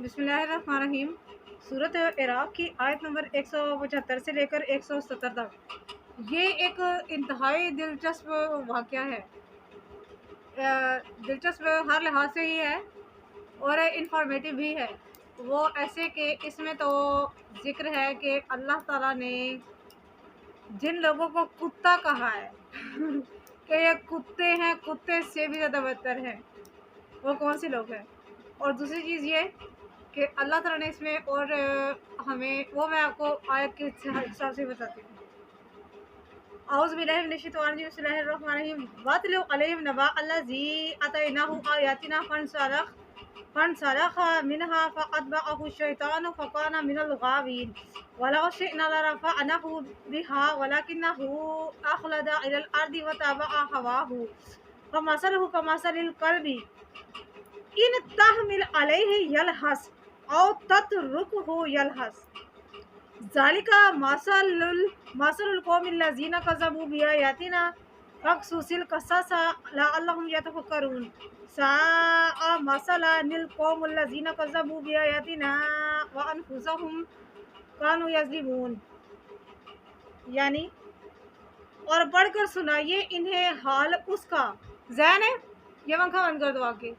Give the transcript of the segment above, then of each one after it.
बिस्मिल्लाहिर्रहमानिर्रहीम। सूरत इराक़ की आयत नंबर 175 से लेकर 170 तक। ये एक इंतहाई दिलचस्प वाक़या है। दिलचस्प हर लिहाज से ही है और इंफॉर्मेटिव भी है। वो ऐसे कि इसमें तो ज़िक्र है कि अल्लाह ताला ने जिन लोगों को कुत्ता कहा है कि ये कुत्ते हैं, कुत्ते से भी ज़्यादा बदतर हैं, वो कौन से लोग हैं। और दूसरी चीज़ ये कि अल्लाह ताला ने इसमें और हमें वो मैं आपको आयत के हिसाब से बताती हूँ। औज़ु बिल्लाहि मिनश शैतानिर रजीम, बिस्मिल्लाहिर रहमानिर रहीम। वतलु अलैहिम नबा अल्लज़ी आतैनाहु आयातिना फनसलख मिनहा फअतबअहु शैतानु फकान मिनल गावीन वलौ शिअना लरफअनाहु बिहा वलकिन्नहु अखलदा इलल अर्दि वतबअ हवाहु फमसलहु कमसलिल कल्बि इन तहमिल अलैहि यलहस औ ततरुकहु यलहस ज़ालिका मसलुल कौमिल लज़ीना कज़्ज़बू बिआयातिना फ़क़्सुसिल क़सस लअल्लहुम यतफ़क्करून साअ मसलन कौमुल लज़ीना कज़्ज़बू बिआयातिना व अनफुसहुम कानू यज़लिमून। यानी और बढ़कर सुनाइए इन्हें हाल उसका ज़ैन है, ये पंखा बंद कर दो आके।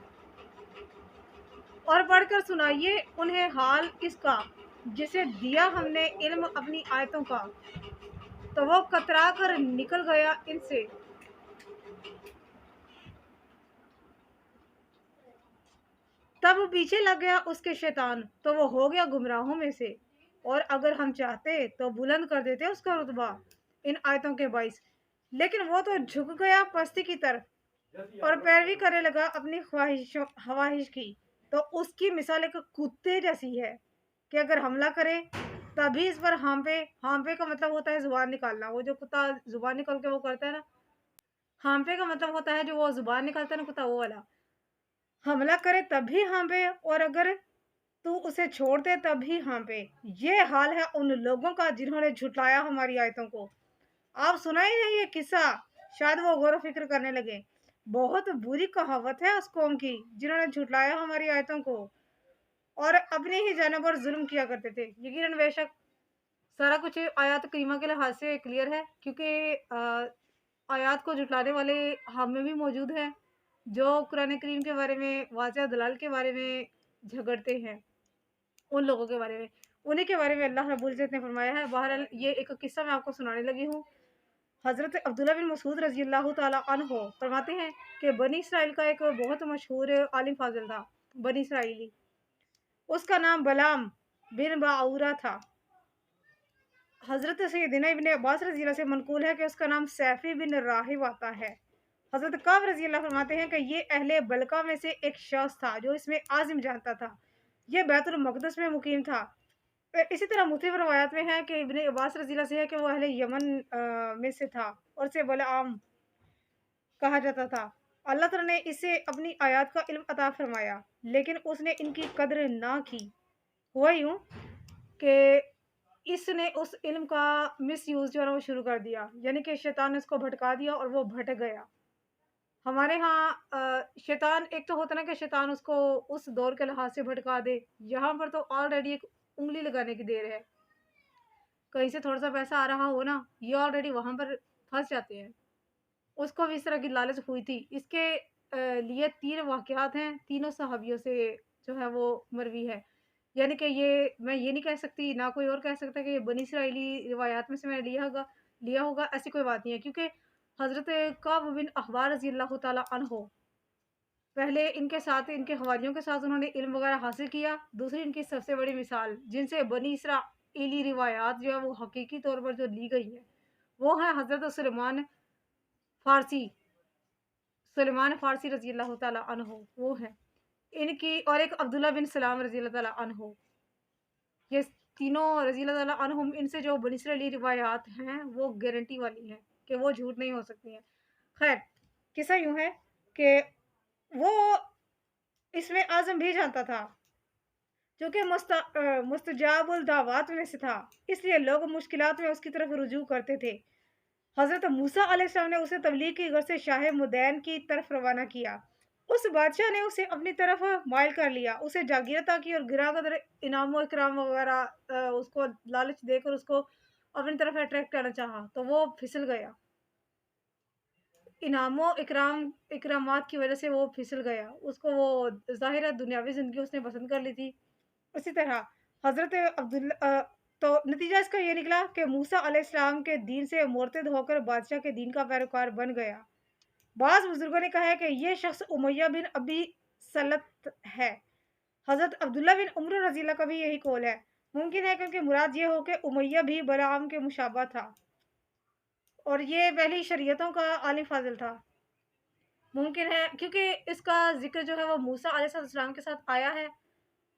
और पढ़कर सुनाइए उन्हें हाल इसका जिसे दिया हमने इल्म अपनी आयतों का, तो वो कतरा कर निकल गया इनसे। तब पीछे लग गया उसके शैतान, तो वो हो गया गुमराहों में से। और अगर हम चाहते तो बुलंद कर देते उसका रुतबा इन आयतों के बाइस, लेकिन वो तो झुक गया पस्ती की तरफ और पैरवी करने लगा अपनी ख्वाहिश की। तो उसकी मिसाल एक कुत्ते जैसी है कि अगर हमला करे तभी इस पर हांपे का मतलब होता है जुबान निकालना। वो जो कुत्ता जुबान निकाल के वो करता है ना, हांपे का मतलब होता है जो वो जुबान निकालता है ना कुत्ता, वो वाला। हमला करे तभी हांपे और अगर तू उसे छोड़ दे तभी हांपे। ये हाल है उन लोगों का जिन्होंने झुटलाया हमारी आयतों को। आप सुनाई नहीं ये किस्सा, शायद वो गौर फिक्र करने लगे। बहुत बुरी कहावत है उस कौम की जिन्होंने झुटलाया हमारी आयतों को और अपनी ही जान पर जुल्म किया करते थे। यकीनन बेशक सारा कुछ आयत करीमा के लिहाज से क्लियर है, क्योंकि आयत को जुटलाने वाले हम में भी मौजूद हैं जो कुरान करीम के बारे में, वाज़िह दलाल के बारे में झगड़ते हैं। उन लोगों के बारे में, उन्हीं के बारे में अल्लाह रब्बुल इज़्ज़त ने फरमाया है। बहरहाल ये एक किस्सा मैं आपको सुनाने लगी हूँ। हज़रत अब्दुल्ला बिन मसूद रज़ी अल्लाह ताला अन्हो फरमाते हैं कि बनी इसराइल का एक बहुत मशहूर आलिम फाजिल था, बनी इसराइली। उसका नाम बलाम बिन बाऊरा था। हज़रत सैयदना इब्न अब्बास रज़ी अल्लाह से मनकूल है कि उसका नाम सैफ़ी बिन राहिब आता है। हज़रत काब रज़ी अल्लाह फरमाते हैं कि ये अहले बलका में से एक शख्स था जो इसमें आज़िम जानता था। ये बैतुल मक़दस में मुकीम था। इसी तरह मुख्तलिफ रवायात में है कि इब्न अब्बास रज़ी अल्लाह से है कि वो अहले यमन में से था और से बलआम कहा जाता था। अल्लाह ताला ने इसे अपनी आयत का इल्म अता फरमाया, लेकिन उसने इनकी कदर ना की। हुआ यूँ कि इसने उस इल्म का मिसयूज़ जो है ना वो शुरू कर दिया, यानी कि शैतान ने उसको भटका दिया और वो भटक गया। हमारे यहाँ शैतान एक तो होता है ना कि शैतान उसको उस दौर के लिहाज से भटका दे। यहाँ पर तो ऑलरेडी एक उंगली लगाने की देर है। कहीं से थोड़ा सा पैसा आ रहा हो ना, ये ऑलरेडी वहाँ पर फंस जाते हैं। उसको भी इस तरह की लालच हुई थी। इसके लिए 3 वाक़यात हैं, तीनों सहाबियों से जो है वो मरवी है। यानी कि ये मैं ये नहीं कह सकती, ना कोई और कह सकता कि ये बनी इसराइली रिवायात में से मैंने लिया होगा, ऐसी कोई बात नहीं है। क्योंकि हज़रत कअब बिन अहबार रज़ी अल्लाह ताला अन्हो पहले इनके साथ, इनके हवारियों के साथ उन्होंने इल्म वगैरह हासिल किया। दूसरी इनकी सबसे बड़ी मिसाल जिनसे बनी इसराइली रिवायात जो है वो हकीकी तौर पर जो ली गई है, वो है हज़रत सुलेमान फ़ारसी रज़ी अल्लाह ताला अन्हो, वो है। इनकी और एक अब्दुल्ला बिन सलाम रज़ी अल्लाह ताला अन्हो। ये तीनों रज़ी अल्लाह ताला अन्हुम, इनसे जो बनी इसराइली रिवायात हैं वो गारंटी वाली हैं कि वो झूठ नहीं हो सकती हैं। खैर, किस्सा यूँ है कि वो इसमें आज़म भी जानता था, चूँकि मुस्तजाबुल दावात में से था, इसलिए लोग मुश्किलात में उसकी तरफ रुजू करते थे। हज़रत मूसा अलैहिस्सलाम ने उसे तबलीग की गर्ज से शाह मुदैन की तरफ रवाना किया। उस बादशाह ने उसे अपनी तरफ माइल कर लिया, उसे जागीर अता की और गिरा-कदर इनाम व इकराम वगैरह उसको लालच देकर उसको अपनी तरफ अट्रैक्ट करना चाहा, तो वो फिसल गया। इनामों इकरामात की वज़ह से वो फिसल गया। उसको वो ज़ाहिर है दुनियावी ज़िंदगी उसने पसंद कर ली थी। उसी तरह हज़रत तो नतीजा इसका ये निकला कि मूसा अलैहिस्सलाम के दीन से मुर्तद होकर बादशाह के दीन का पैरोकार बन गया। बाज़ बुज़ुर्गों ने कहा है कि ये शख़्स उमय्या बिन अबी सलत है। हज़रत अब्दुल्ला बिन उमर रज़ी अल्लाह का भी यही कौल है। मुमकिन है क्योंकि मुराद ये हो कि उमय्या भी बलआम के मुशाबह था और ये पहली शरीयतों का आलिम फ़ाज़िल था। मुमकिन है क्योंकि इसका ज़िक्र जो है वो मूसा अलैहिस्सलाम के साथ आया है,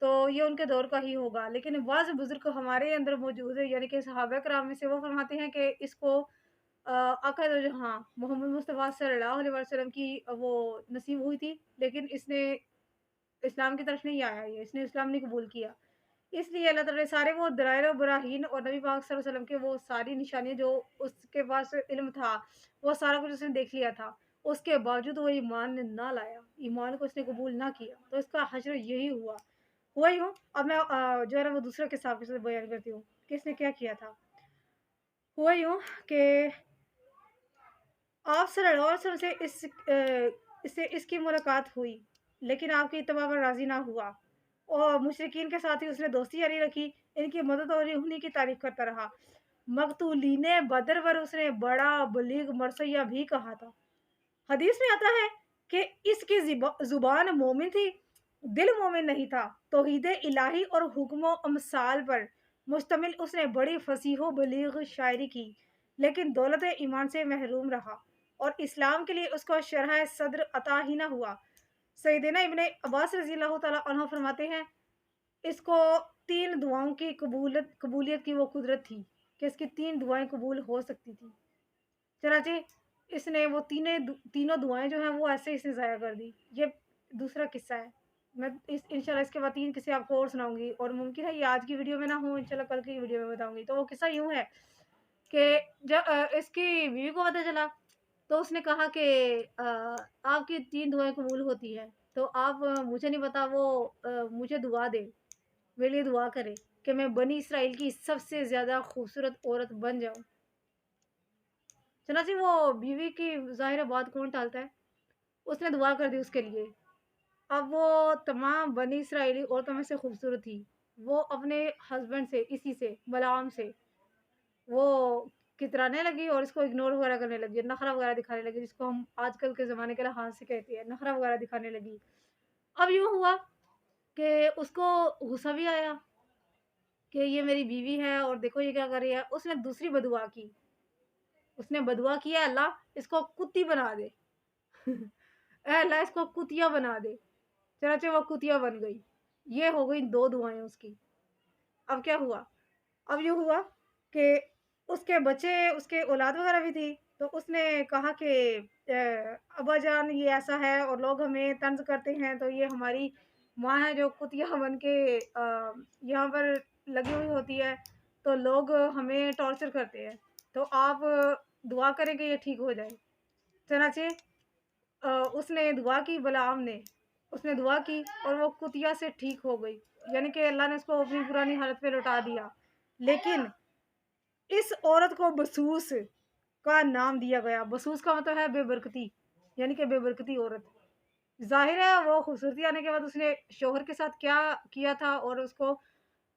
तो ये उनके दौर का ही होगा। लेकिन बाज़ बुज़ुर्ग हमारे अंदर मौजूद है, यानी कि सहाबा किराम में से वो फ़रमाते हैं कि इसको आका दो जहाँ मोहम्मद मुस्तफ़ा सल्लल्लाहु अलैहि वसल्लम की वो नसीब हुई थी, लेकिन इसने इस्लाम की तरफ नहीं आया ये, इसने इस्लाम नहीं कबूल किया। इसलिए अल्लाह ताला ने सारे वो दलाइल और बराहीन और नबी पाक सल्लल्लाहु अलैहि वसल्लम के वो सारी निशानियाँ जो उसके पास इल्म था, वो सारा कुछ उसने देख लिया था। उसके बावजूद वो ईमान ना लाया, ईमान को उसने कबूल ना किया, तो इसका हश्र यही हुआ। हुआ यूँ अब मैं जो है ना वो दूसरा किस्सा आपके साथ बयान करती हूँ, कि इसने क्या किया था। हुआ यूँ कि आप सल्लल्लाहु अलैहि वसल्लम से इससे इसकी मुलाकात हुई, लेकिन आपकी इत्तबा पर राज़ी ना हुआ और मुशरिकीन के साथ ही उसने दोस्ती जारी रखी, इनकी मदद और उन्हीं की तारीफ़ करता रहा। मक़तूलीन बदर पर उसने बड़ा बलीग मरसिया भी कहा था। हदीस में आता है कि इसकी ज़ुबान मोमिन थी, दिल मोमिन नहीं था। तौहीद इलाही और हुक्म अमसाल पर मुश्तमिल उसने बड़ी फसीह व बलीग शायरी की, लेकिन दौलत ईमान से महरूम रहा और इस्लाम के लिए उसको शरह सद्र अता ही ना हुआ। सैयदना इब्ने अब्बास रज़ी अल्लाह तआला अन्हु फरमाते हैं, इसको 3 दुआओं की कबूलियत की वो कुदरत थी कि इसकी 3 दुआएँ कबूल हो सकती थी। चनाचे इसने वो तीनों दुआएँ जो हैं वो ऐसे ही इसने ज़ाया कर दी। ये दूसरा किस्सा है। मैं इस इंशाल्लाह इसके बाद 3 किस्से आपको और सुनाऊँगी और मुमकिन है ये आज की वीडियो में ना हो, इंशाल्लाह कल की वीडियो में बताऊँगी। तो वो किस्सा यूँ है कि इसकी बीवी को पता चला, तो उसने कहा कि आपकी 3 दुआएँ कबूल होती हैं, तो आप मुझे नहीं पता वो मुझे दुआ दें, मेरे लिए दुआ करें कि मैं बनी इसराइल की सबसे ज़्यादा खूबसूरत औरत बन जाऊँ। चनाची वो बीवी की ज़ाहिर है बात कौन टालता है, उसने दुआ कर दी उसके लिए। अब वो तमाम बनी इसराइली औरतों में से खूबसूरत थी। वो अपने हस्बैंड से, इसी से, बलआम से, वो कितराने लगी और इसको इग्नोर वगैरह करने लगी, नखरा वगैरह दिखाने लगी, जिसको हम आजकल के ज़माने के लिहाज़ से कहते हैं, नखरा वगैरह दिखाने लगी। अब यूँ हुआ कि उसको गुस्सा भी आया कि ये मेरी बीवी है और देखो ये क्या कर रही है। उसने दूसरी बदुआ की। उसने बदुआ किया, अल्लाह इसको कुत्ती बना दे। ए अल्लाह इसको कुतिया बना दे। चनाचे वो कुतिया बन गई। ये हो गई 2 दुआएँ उसकी। अब क्या हुआ? अब ये हुआ कि उसके बच्चे, उसके औलाद वगैरह भी थी, तो उसने कहा कि अब्बा जान ये ऐसा है और लोग हमें तंज़ करते हैं, तो ये हमारी माँ है जो कुतिया बन के यहाँ पर लगी हुई होती है, तो लोग हमें टॉर्चर करते हैं। तो आप दुआ करें कि ये ठीक हो जाए। चनाचे उसने दुआ की, बलआम ने, उसने दुआ की और वो कुतिया से ठीक हो गई। यानी कि अल्लाह ने उसको अपनी पुरानी हालत पे लौटा दिया। लेकिन इस औरत को बसूस का नाम दिया गया। बसूस का मतलब है बेबरकती, यानी कि बेबरकती औरत। ज़ाहिर है वो खूबसूरती आने के बाद उसने शौहर के साथ क्या किया था और उसको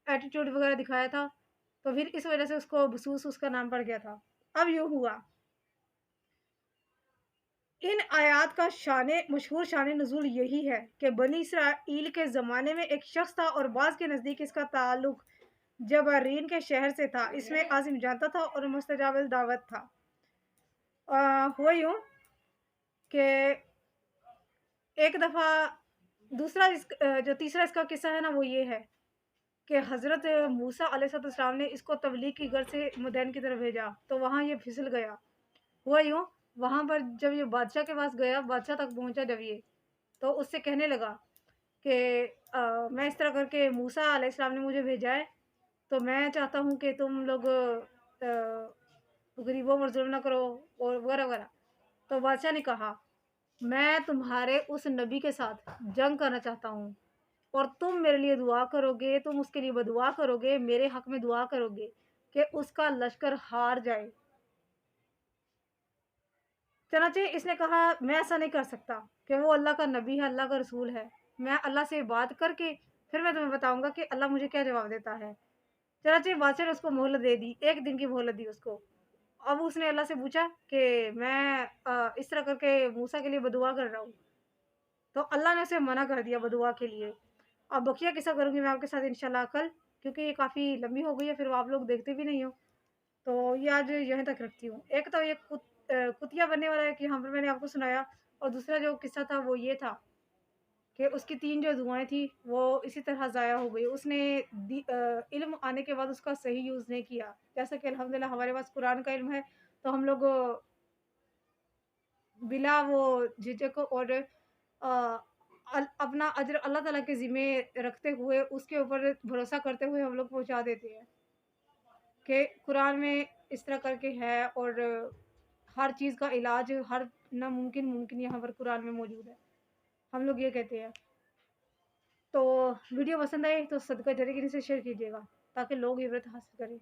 एटीट्यूड वगैरह दिखाया था, तो फिर इस वज़ह से उसको बसूस उसका नाम पड़ गया था। अब यूँ हुआ, इन आयात का मशहूर शान नुज़ूल यही है कि बनी इसराइल के ज़माने में एक शख्स था और बाज़ के नज़दीक इसका ताल्लुक जबारीन के शहर से था। इसमें आज़िम जानता था और मुस्तजाबिल दावत था। हुआ यूँ कि एक दफ़ा जो तीसरा इसका किस्सा है ना वो ये है कि हज़रत मूसा अलैहिस्सलाम ने इसको तबलीग की गर्ज से मदीन की तरफ भेजा, तो वहाँ ये फिसल गया। हुआ यूँ, वहाँ पर जब ये बादशाह के पास गया, बादशाह तक पहुँचा जब ये, तो उससे कहने लगा कि मैं इस तरह करके मूसा अलैहिस्सलाम ने मुझे भेजा है, तो मैं चाहता हूँ कि तुम लोग गरीबों पर ज़ुल्म ना करो और वगैरह-वगैरह। तो बादशाह ने कहा मैं तुम्हारे उस नबी के साथ जंग करना चाहता हूँ और तुम मेरे लिए दुआ करोगे, तुम उसके लिए बदुआ करोगे, मेरे हक में दुआ करोगे कि उसका लश्कर हार जाए। चनाचे इसने कहा मैं ऐसा नहीं कर सकता कि वो अल्लाह का नबी है, अल्लाह का रसूल है। मैं अल्लाह से बात करके फिर मैं तुम्हें बताऊंगा कि अल्लाह मुझे क्या जवाब देता है। चनाचे बादशाह ने उसको मोहलत दे दी, 1 दिन की मोहलत दी उसको। अब उसने अल्लाह से पूछा कि मैं इस तरह करके मूसा के लिए बदुआ कर रहा हूँ। तो अल्लाह ने उसे मना कर दिया बदुआ के लिए। अब बकिया किस्सा करूँगी मैं आपके साथ इंशाल्लाह कल, क्योंकि ये काफ़ी लंबी हो गई है, फिर वो आप लोग देखते भी नहीं हो। तो ये आज यहीं तक रखती हूँ। एक तो ये कुतिया बनने वाला है कि यहाँ पर मैंने आपको सुनाया, और दूसरा जो किस्सा था वो ये था कि उसकी 3 जो दुआएँ थी वो इसी तरह ज़ाया हो गई। उसने इल्म आने के बाद उसका सही यूज़ नहीं किया। जैसा कि अल्हम्दुलिल्लाह हमारे पास कुरान का इल्म है, तो हम लोग बिला वो झिझक और अपना अज्र अल्लाह ताला के ज़िम्मे रखते हुए उसके ऊपर भरोसा करते हुए हम लोग पहुँचा देते हैं कि कुरान में इस तरह करके है, और हर चीज़ का इलाज, हर नामुमकिन मुमकिन यहाँ पर कुरान में मौजूद है। हम लोग ये कहते हैं। तो वीडियो पसंद आए तो सदका जरिए से शेयर कीजिएगा ताकि लोग इबरत हासिल करें।